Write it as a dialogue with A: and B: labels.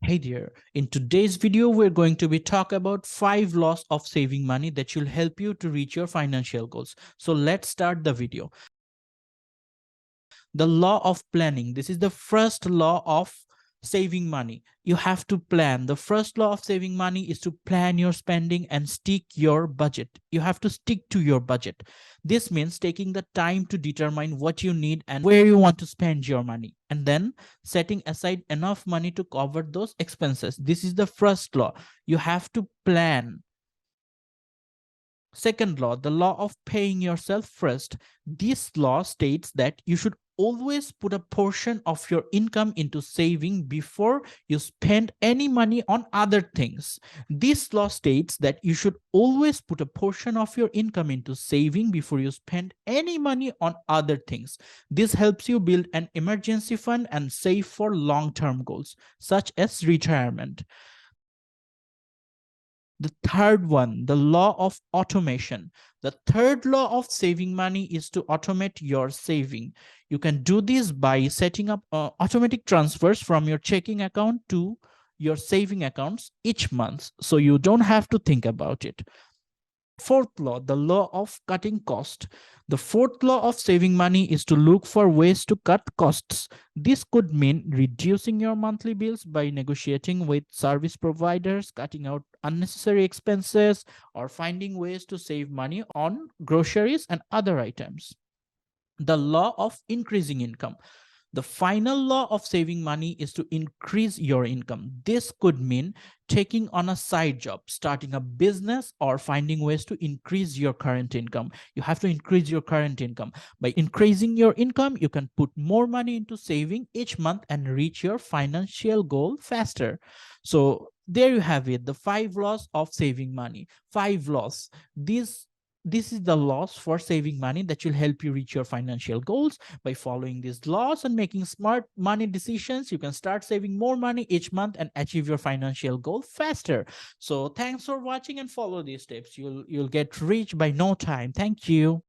A: Hey there, in today's video, we're going to be talk about 5 laws of saving money that will help you to reach your financial goals. So let's start the video. The law of planning. This is the first law of saving money. You have to plan. The first law of saving money is to plan your spending and stick your budget. You have to stick to your budget. This means taking the time to determine what you need and where you want to spend your money, and then setting aside enough money to cover those expenses. This is the first law. You have to plan. Second law, the law of paying yourself first. This law states that you should always put a portion of your income into saving before you spend any money on other things. This law states that you should always put a portion of your income into saving before you spend any money on other things. This helps you build an emergency fund and save for long-term goals, such as retirement. The third one, the law of automation. The third law of saving money is to automate your saving. You can do this by setting up automatic transfers from your checking account to your saving accounts each month, so you don't have to think about it. Fourth law, the law of cutting cost. The fourth law of saving money is to look for ways to cut costs. This could mean reducing your monthly bills by negotiating with service providers, cutting out unnecessary expenses, or finding ways to save money on groceries and other items. The law of increasing income. The final law of saving money is to increase your income. This could mean taking on a side job, starting a business, or finding ways to increase your current income. You have to increase your current income. By increasing your income, you can put more money into saving each month and reach your financial goal faster. So there you have it, the 5 laws of saving money. 5 laws. This is the laws for saving money that will help you reach your financial goals. By following these laws and making smart money decisions, you can start saving more money each month and achieve your financial goal faster. So thanks for watching and follow these steps. You'll get rich by no time. Thank you.